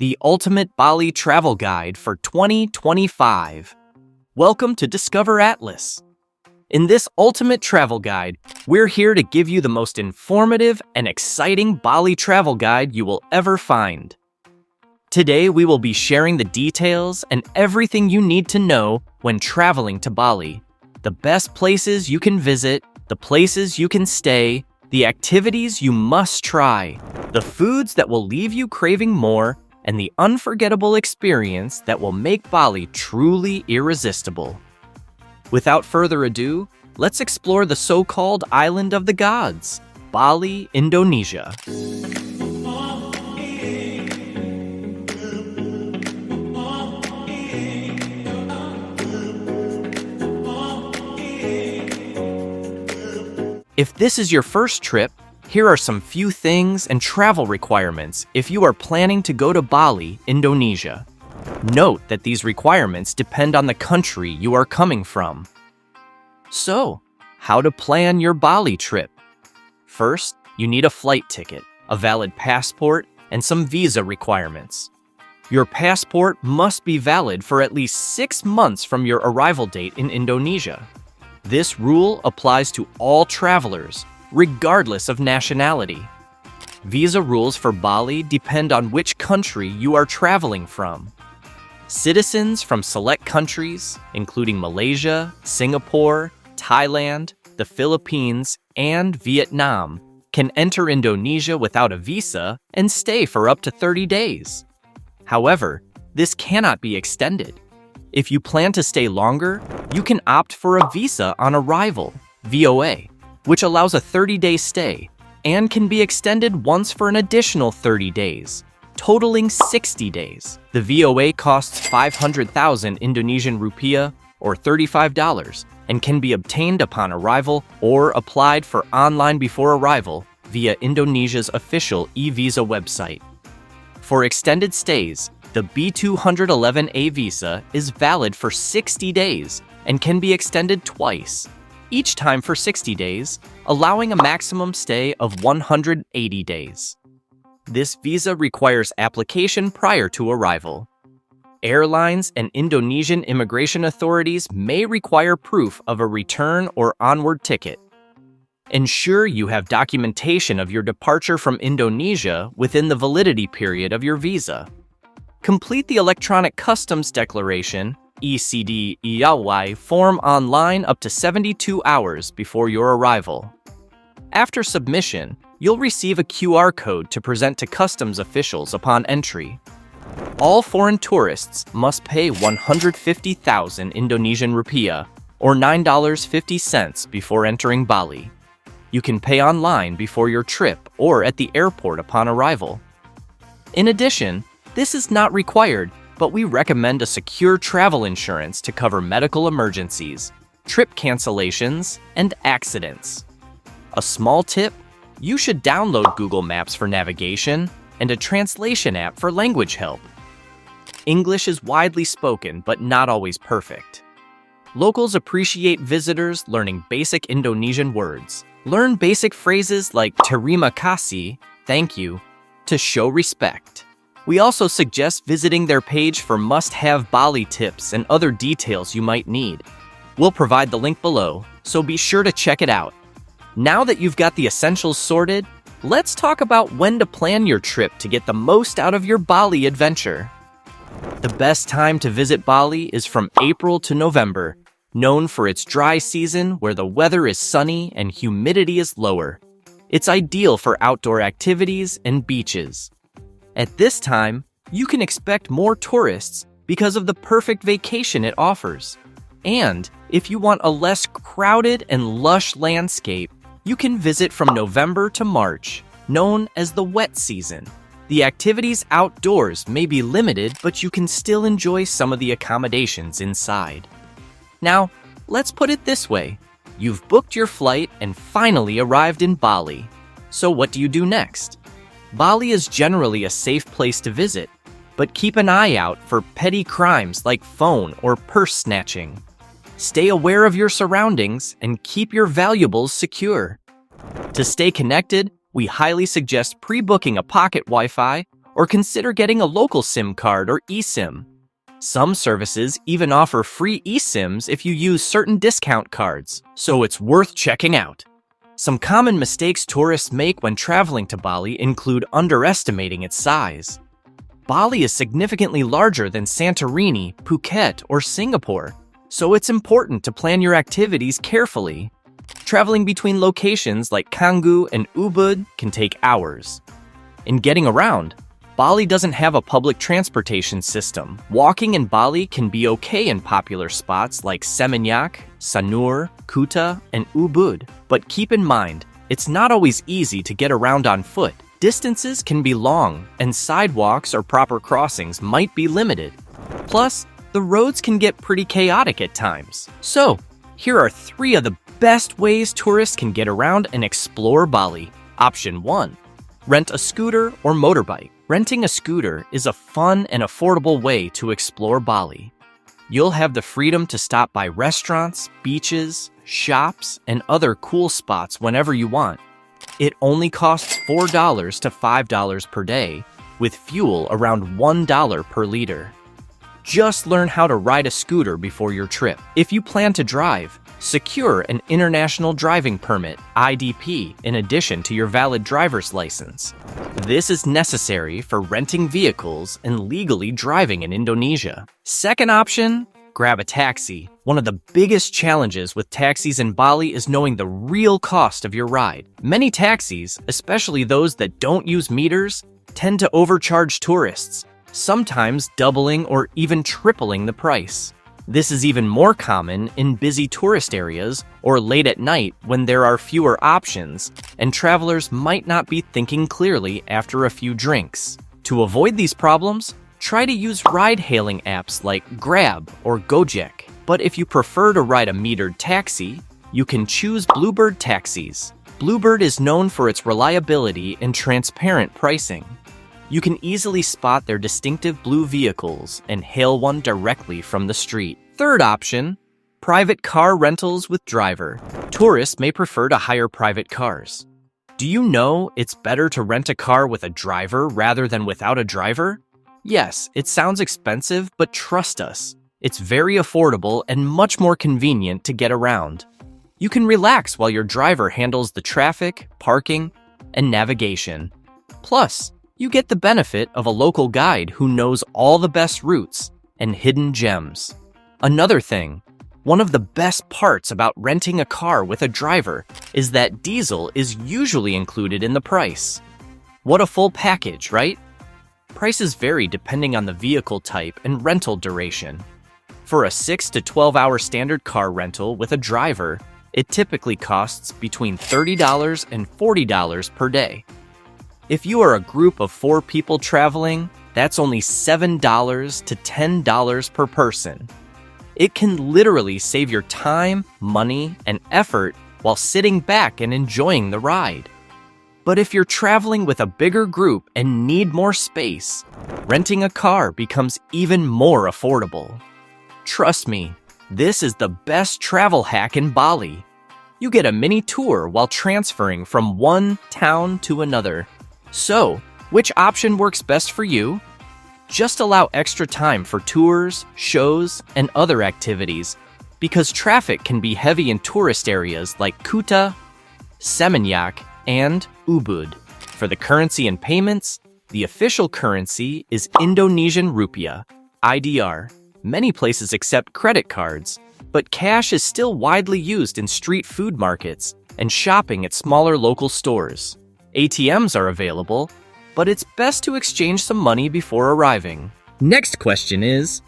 the ultimate Bali travel guide for 2025. Welcome to Discover Atlas. In this ultimate travel guide, we're here to give you the most informative and exciting Bali travel guide you will ever find. Today, we will be sharing the details and everything you need to know when traveling to Bali. The best places you can visit, the places you can stay, the activities you must try, the foods that will leave you craving more, and the unforgettable experience that will make Bali truly irresistible. Without further ado, let's explore the so-called Island of the Gods, Bali, Indonesia. If this is your first trip, here are some few things and travel requirements if you are planning to go to Bali, Indonesia. Note that these requirements depend on the country you are coming from. So, how to plan your Bali trip? First, you need a flight ticket, a valid passport, and some visa requirements. Your passport must be valid for at least 6 months from your arrival date in Indonesia. This rule applies to all travelers, regardless of nationality. Visa rules for Bali depend on which country you are traveling from. Citizens from select countries, including Malaysia, Singapore, Thailand, the Philippines, and Vietnam, can enter Indonesia without a visa and stay for up to 30 days. However, this cannot be extended. If you plan to stay longer, you can opt for a visa on arrival, VOA, which allows a 30-day stay and can be extended once for an additional 30 days, totaling 60 days. The VOA costs 500,000 Indonesian rupiah or $35 and can be obtained upon arrival or applied for online before arrival via Indonesia's official e-visa website. For extended stays, the B211A visa is valid for 60 days and can be extended twice, each time for 60 days, allowing a maximum stay of 180 days. This visa requires application prior to arrival. Airlines and Indonesian immigration authorities may require proof of a return or onward ticket. Ensure you have documentation of your departure from Indonesia within the validity period of your visa. Complete the Electronic Customs Declaration (ECD-ELY) form online up to 72 hours before your arrival. After submission, you'll receive a QR code to present to customs officials upon entry. All foreign tourists must pay 150,000 Indonesian rupiah or $9.50 before entering Bali. You can pay online before your trip or at the airport upon arrival. In addition, this is not required, but we recommend a secure travel insurance to cover medical emergencies, trip cancellations, and accidents. A small tip: you should download Google Maps for navigation and a translation app for language help. English is widely spoken, but not always perfect. Locals appreciate visitors learning basic Indonesian words. Learn basic phrases like terima kasih, thank you, to show respect. We also suggest visiting their page for must-have Bali tips and other details you might need. We'll provide the link below, so be sure to check it out. Now that you've got the essentials sorted, let's talk about when to plan your trip to get the most out of your Bali adventure. The best time to visit Bali is from April to November, known for its dry season where the weather is sunny and humidity is lower. It's ideal for outdoor activities and beaches. At this time, you can expect more tourists because of the perfect vacation it offers. And if you want a less crowded and lush landscape, you can visit from November to March, known as the wet season. The activities outdoors may be limited, but you can still enjoy some of the accommodations inside. Now, let's put it this way. You've booked your flight and finally arrived in Bali. So what do you do next? Bali is generally a safe place to visit, but keep an eye out for petty crimes like phone or purse snatching. Stay aware of your surroundings and keep your valuables secure. To stay connected, we highly suggest pre-booking a pocket Wi-Fi or consider getting a local SIM card or eSIM. Some services even offer free eSIMs if you use certain discount cards, so it's worth checking out. Some common mistakes tourists make when traveling to Bali include underestimating its size. Bali is significantly larger than Santorini, Phuket, or Singapore, so it's important to plan your activities carefully. Traveling between locations like Canggu and Ubud can take hours. In getting around, Bali doesn't have a public transportation system. Walking in Bali can be okay in popular spots like Seminyak, Sanur, Kuta, and Ubud. But keep in mind, it's not always easy to get around on foot. Distances can be long, and sidewalks or proper crossings might be limited. Plus, the roads can get pretty chaotic at times. So, here are 3 of the best ways tourists can get around and explore Bali. Option 1. Rent a scooter or motorbike. Renting a scooter is a fun and affordable way to explore Bali. You'll have the freedom to stop by restaurants, beaches, shops, and other cool spots whenever you want. It only costs $4 to $5 per day, with fuel around $1 per liter. Just learn how to ride a scooter before your trip. If you plan to drive, secure an International Driving Permit, IDP, in addition to your valid driver's license. This is necessary for renting vehicles and legally driving in Indonesia. Second option, grab a taxi. One of the biggest challenges with taxis in Bali is knowing the real cost of your ride. Many taxis, especially those that don't use meters, tend to overcharge tourists, sometimes doubling or even tripling the price. This is even more common in busy tourist areas or late at night when there are fewer options and travelers might not be thinking clearly after a few drinks. To avoid these problems, try to use ride-hailing apps like Grab or Gojek. But if you prefer to ride a metered taxi, you can choose Bluebird taxis. Bluebird is known for its reliability and transparent pricing. You can easily spot their distinctive blue vehicles and hail one directly from the street. Third option, private car rentals with driver. Tourists may prefer to hire private cars. Do you know it's better to rent a car with a driver rather than without a driver? Yes, it sounds expensive, but trust us, it's very affordable and much more convenient to get around. You can relax while your driver handles the traffic, parking, and navigation. Plus, you get the benefit of a local guide who knows all the best routes and hidden gems. Another thing, one of the best parts about renting a car with a driver is that diesel is usually included in the price. What a full package, right? Prices vary depending on the vehicle type and rental duration. For a 6 to 12-hour standard car rental with a driver, it typically costs between $30 and $40 per day. If you are a group of 4 people traveling, that's only $7 to $10 per person. It can literally save your time, money, and effort while sitting back and enjoying the ride. But if you're traveling with a bigger group and need more space, renting a car becomes even more affordable. Trust me, this is the best travel hack in Bali. You get a mini tour while transferring from one town to another. So, which option works best for you? Just allow extra time for tours, shows, and other activities because traffic can be heavy in tourist areas like Kuta, Seminyak, and Ubud. For the currency and payments, the official currency is Indonesian rupiah, IDR. Many places accept credit cards, but cash is still widely used in street food markets and shopping at smaller local stores. ATMs are available, but it's best to exchange some money before arriving. Next question is,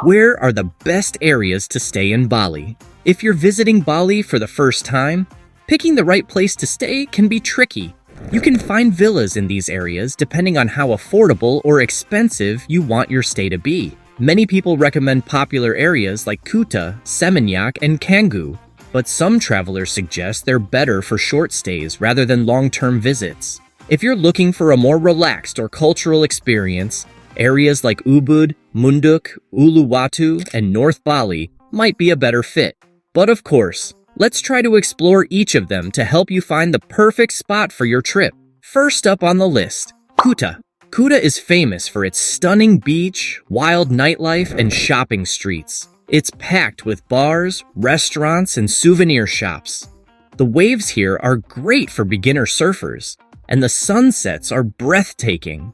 where are the best areas to stay in Bali? If you're visiting Bali for the first time, picking the right place to stay can be tricky. You can find villas in these areas depending on how affordable or expensive you want your stay to be. Many people recommend popular areas like Kuta, Seminyak, and Canggu, but some travelers suggest they're better for short stays rather than long-term visits. If you're looking for a more relaxed or cultural experience, areas like Ubud, Munduk, Uluwatu, and North Bali might be a better fit. But of course, let's try to explore each of them to help you find the perfect spot for your trip. First up on the list, Kuta. Kuta is famous for its stunning beach, wild nightlife, and shopping streets. It's packed with bars, restaurants, and souvenir shops. The waves here are great for beginner surfers, and the sunsets are breathtaking.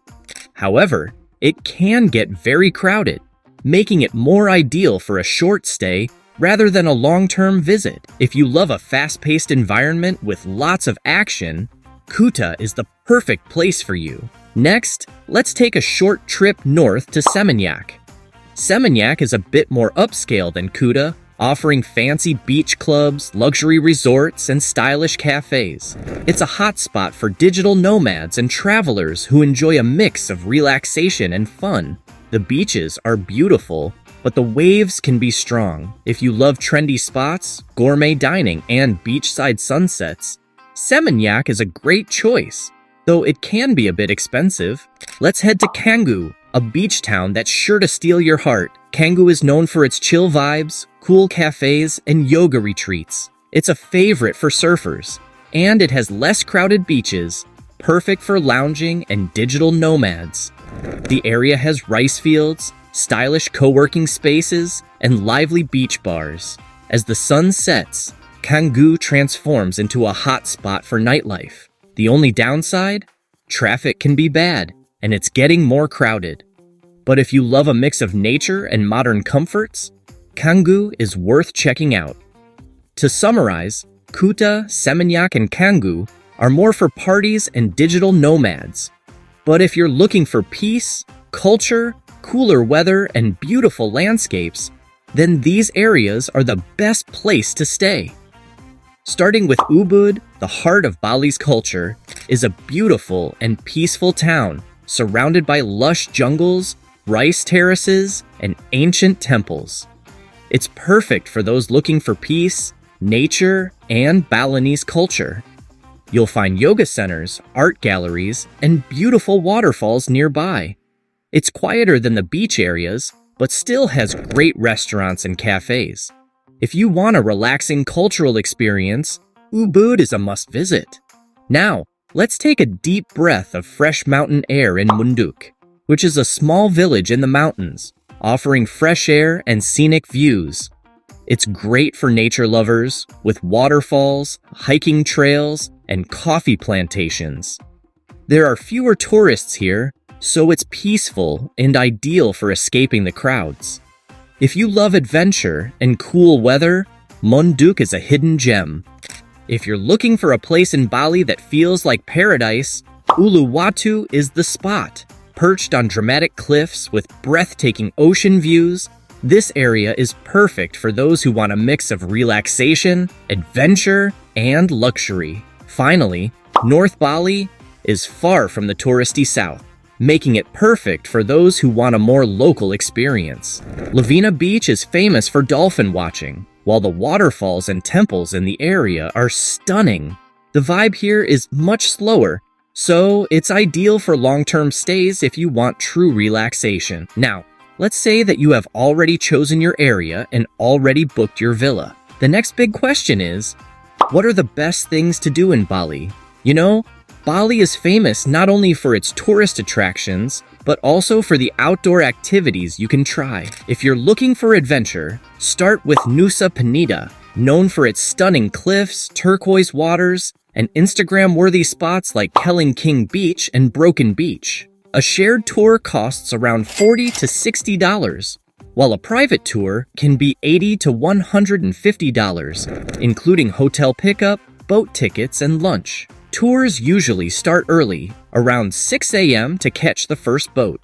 However, it can get very crowded, making it more ideal for a short stay rather than a long-term visit. If you love a fast-paced environment with lots of action, Kuta is the perfect place for you. Next, let's take a short trip north to Seminyak. Seminyak is a bit more upscale than Kuta, offering fancy beach clubs, luxury resorts, and stylish cafes. It's a hotspot for digital nomads and travelers who enjoy a mix of relaxation and fun. The beaches are beautiful, but the waves can be strong. If you love trendy spots, gourmet dining, and beachside sunsets, Seminyak is a great choice, though it can be a bit expensive. Let's head to Canggu, a beach town that's sure to steal your heart. Canggu is known for its chill vibes, cool cafes, and yoga retreats. It's a favorite for surfers, and it has less crowded beaches, perfect for lounging and digital nomads. The area has rice fields, stylish co-working spaces, and lively beach bars. As the sun sets, Canggu transforms into a hotspot for nightlife. The only downside? Traffic can be bad, and it's getting more crowded. But if you love a mix of nature and modern comforts, Canggu is worth checking out. To summarize, Kuta, Seminyak, and Canggu are more for parties and digital nomads. But if you're looking for peace, culture, cooler weather, and beautiful landscapes, then these areas are the best place to stay. Starting with Ubud, the heart of Bali's culture, is a beautiful and peaceful town surrounded by lush jungles, rice terraces, and ancient temples. It's perfect for those looking for peace, nature, and Balinese culture. You'll find yoga centers, art galleries, and beautiful waterfalls nearby. It's quieter than the beach areas, but still has great restaurants and cafes. If you want a relaxing cultural experience, Ubud is a must-visit. Now, let's take a deep breath of fresh mountain air in Munduk, which is a small village in the mountains, offering fresh air and scenic views. It's great for nature lovers, with waterfalls, hiking trails, and coffee plantations. There are fewer tourists here, so it's peaceful and ideal for escaping the crowds. If you love adventure and cool weather, Munduk is a hidden gem. If you're looking for a place in Bali that feels like paradise, Uluwatu is the spot. Perched on dramatic cliffs with breathtaking ocean views, this area is perfect for those who want a mix of relaxation, adventure, and luxury. Finally, North Bali is far from the touristy south, making it perfect for those who want a more local experience. Lavina Beach is famous for dolphin watching, while the waterfalls and temples in the area are stunning. The vibe here is much slower, so it's ideal for long-term stays if you want true relaxation. Now, let's say that you have already chosen your area and already booked your villa. The next big question is, what are the best things to do in Bali? You know, Bali is famous not only for its tourist attractions, but also for the outdoor activities you can try. If you're looking for adventure, start with Nusa Penida, known for its stunning cliffs, turquoise waters, and Instagram-worthy spots like Keling King Beach and Broken Beach. A shared tour costs around $40 to $60, while a private tour can be $80 to $150, including hotel pickup, boat tickets, and lunch. Tours usually start early, around 6 a.m. to catch the first boat.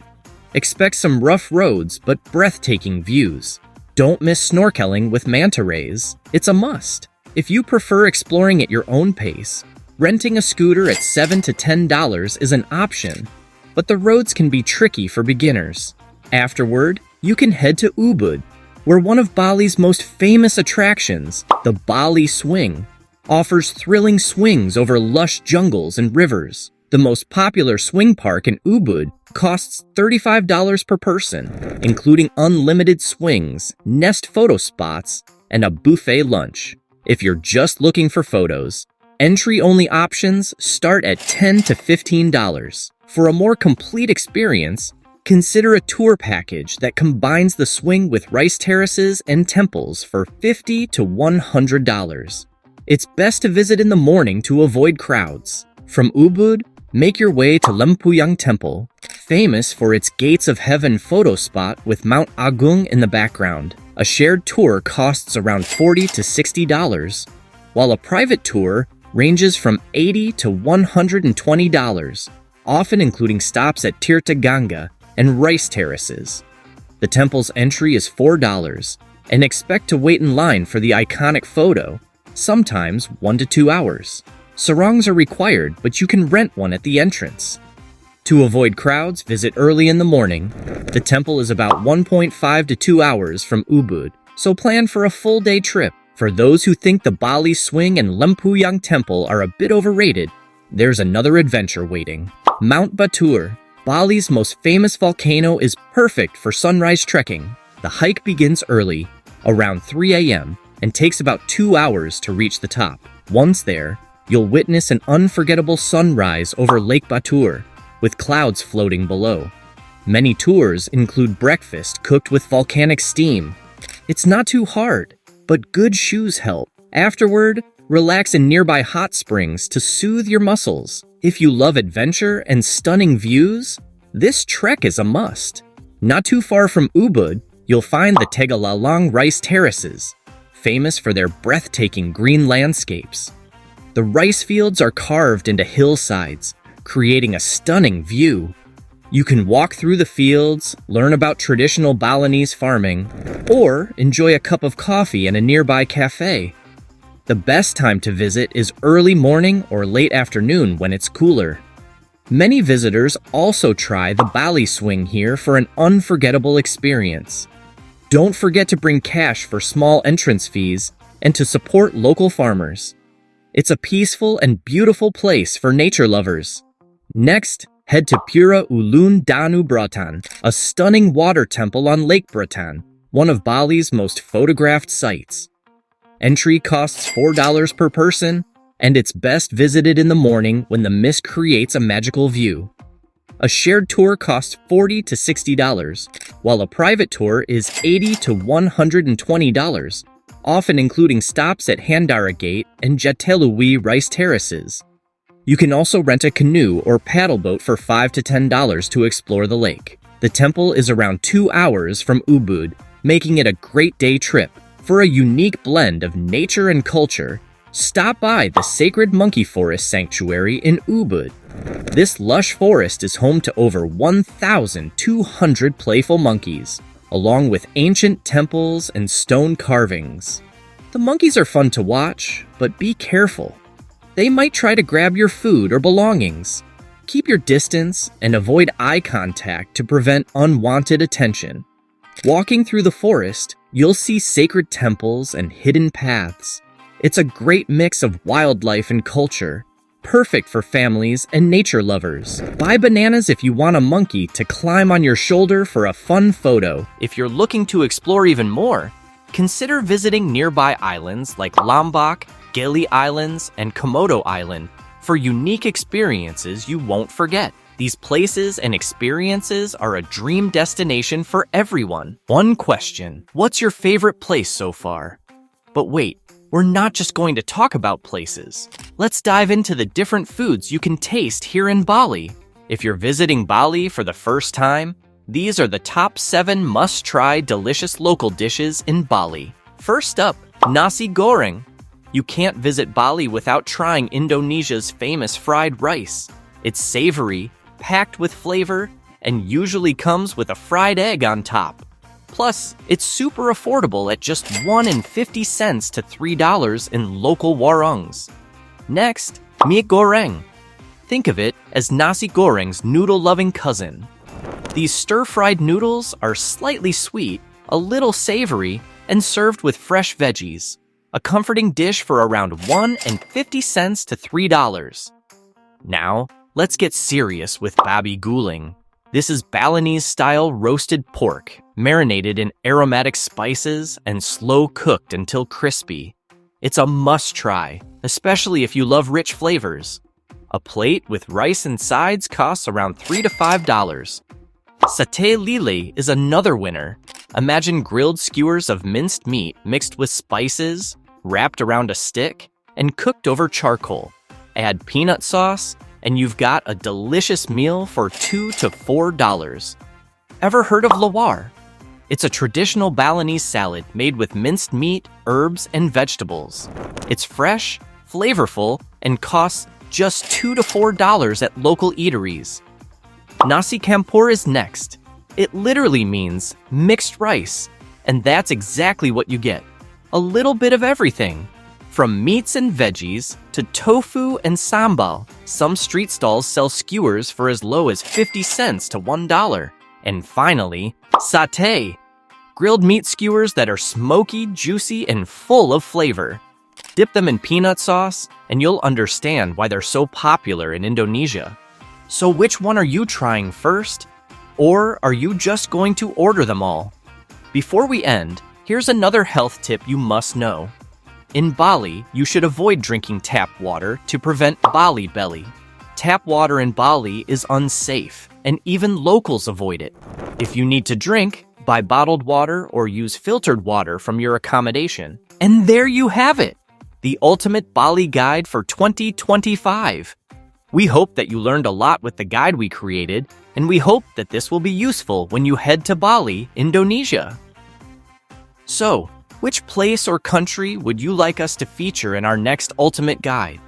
Expect some rough roads but breathtaking views. Don't miss snorkeling with manta rays. It's a must. If you prefer exploring at your own pace, renting a scooter at $7 to $10 is an option, but the roads can be tricky for beginners. Afterward, you can head to Ubud, where one of Bali's most famous attractions, the Bali Swing, offers thrilling swings over lush jungles and rivers. The most popular swing park in Ubud costs $35 per person, including unlimited swings, nest photo spots, and a buffet lunch. If you're just looking for photos, entry-only options start at $10 to $15. For a more complete experience, consider a tour package that combines the swing with rice terraces and temples for $50 to $100. It's best to visit in the morning to avoid crowds. From Ubud, make your way to Lempuyang Temple, famous for its Gates of Heaven photo spot with Mount Agung in the background. A shared tour costs around $40 to $60, while a private tour ranges from $80 to $120, often including stops at Tirta Ganga and rice terraces. The temple's entry is $4, and expect to wait in line for the iconic photo, sometimes 1 to 2 hours. Sarongs are required, but you can rent one at the entrance. To avoid crowds, visit early in the morning. The temple is about 1.5 to 2 hours from Ubud, so plan for a full-day trip. For those who think the Bali Swing and Lempuyang Temple are a bit overrated, there's another adventure waiting. Mount Batur, Bali's most famous volcano, is perfect for sunrise trekking. The hike begins early, around 3 a.m., and takes about 2 hours to reach the top. Once there, you'll witness an unforgettable sunrise over Lake Batur, with clouds floating below. Many tours include breakfast cooked with volcanic steam. It's not too hard, but good shoes help. Afterward, relax in nearby hot springs to soothe your muscles. If you love adventure and stunning views, this trek is a must. Not too far from Ubud, you'll find the Tegalalang rice terraces, famous for their breathtaking green landscapes. The rice fields are carved into hillsides, creating a stunning view. You can walk through the fields, learn about traditional Balinese farming, or enjoy a cup of coffee in a nearby cafe. The best time to visit is early morning or late afternoon when it's cooler. Many visitors also try the Bali Swing here for an unforgettable experience. Don't forget to bring cash for small entrance fees and to support local farmers. It's a peaceful and beautiful place for nature lovers. Next, head to Pura Ulun Danu Bratan, a stunning water temple on Lake Bratan, one of Bali's most photographed sites. Entry costs $4 per person, and it's best visited in the morning when the mist creates a magical view. A shared tour costs $40 to $60, while a private tour is $80 to $120, often including stops at Handara Gate and Jatelui rice terraces. You can also rent a canoe or paddle boat for $5 to $10 to explore the lake. The temple is around 2 hours from Ubud, making it a great day trip. For a unique blend of nature and culture, stop by the Sacred Monkey Forest Sanctuary in Ubud. This lush forest is home to over 1,200 playful monkeys, along with ancient temples and stone carvings. The monkeys are fun to watch, but be careful. They might try to grab your food or belongings. Keep your distance and avoid eye contact to prevent unwanted attention. Walking through the forest, you'll see sacred temples and hidden paths. It's a great mix of wildlife and culture, perfect for families and nature lovers. Buy bananas if you want a monkey to climb on your shoulder for a fun photo. If you're looking to explore even more, consider visiting nearby islands like Lombok, Gili Islands, and Komodo Island for unique experiences you won't forget. These places and experiences are a dream destination for everyone. One question: what's your favorite place so far? But wait, we're not just going to talk about places. Let's dive into the different foods you can taste here in Bali. If you're visiting Bali for the first time, these are the top 7 must-try delicious local dishes in Bali. First up, nasi goreng. You can't visit Bali without trying Indonesia's famous fried rice. It's savory, packed with flavor, and usually comes with a fried egg on top. Plus, it's super affordable at just $1.50 to $3 in local warongs. Next, mie goreng. Think of it as nasi goreng's noodle-loving cousin. These stir-fried noodles are slightly sweet, a little savory, and served with fresh veggies. A comforting dish for around $1.50 to $3. Now, let's get serious with babi guling. This is Balinese-style roasted pork, marinated in aromatic spices and slow-cooked until crispy. It's a must-try, especially if you love rich flavors. A plate with rice and sides costs around $3 to $5. Satay lili is another winner. Imagine grilled skewers of minced meat mixed with spices, wrapped around a stick, and cooked over charcoal. Add peanut sauce, and you've got a delicious meal for $2 to $4. Ever heard of lawar? It's a traditional Balinese salad made with minced meat, herbs, and vegetables. It's fresh, flavorful, and costs just $2 to $4 at local eateries. Nasi campur is next. It literally means mixed rice, and that's exactly what you get. A little bit of everything. From meats and veggies to tofu and sambal, some street stalls sell skewers for as low as 50 cents to $1. And finally, satay. Grilled meat skewers that are smoky, juicy, and full of flavor. Dip them in peanut sauce, and you'll understand why they're so popular in Indonesia. So which one are you trying first? Or are you just going to order them all? Before we end, here's another health tip you must know. In Bali, you should avoid drinking tap water to prevent Bali belly. Tap water in Bali is unsafe, and even locals avoid it. If you need to drink, buy bottled water or use filtered water from your accommodation. And there you have it! The ultimate Bali guide for 2025. We hope that you learned a lot with the guide we created, and we hope that this will be useful when you head to Bali, Indonesia. So, which place or country would you like us to feature in our next ultimate guide?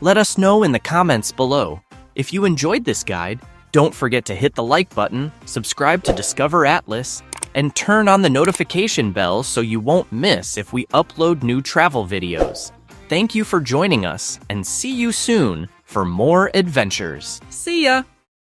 Let us know in the comments below. If you enjoyed this guide, don't forget to hit the like button, subscribe to Discover Atlas, and turn on the notification bell so you won't miss if we upload new travel videos. Thank you for joining us, and see you soon for more adventures. See ya!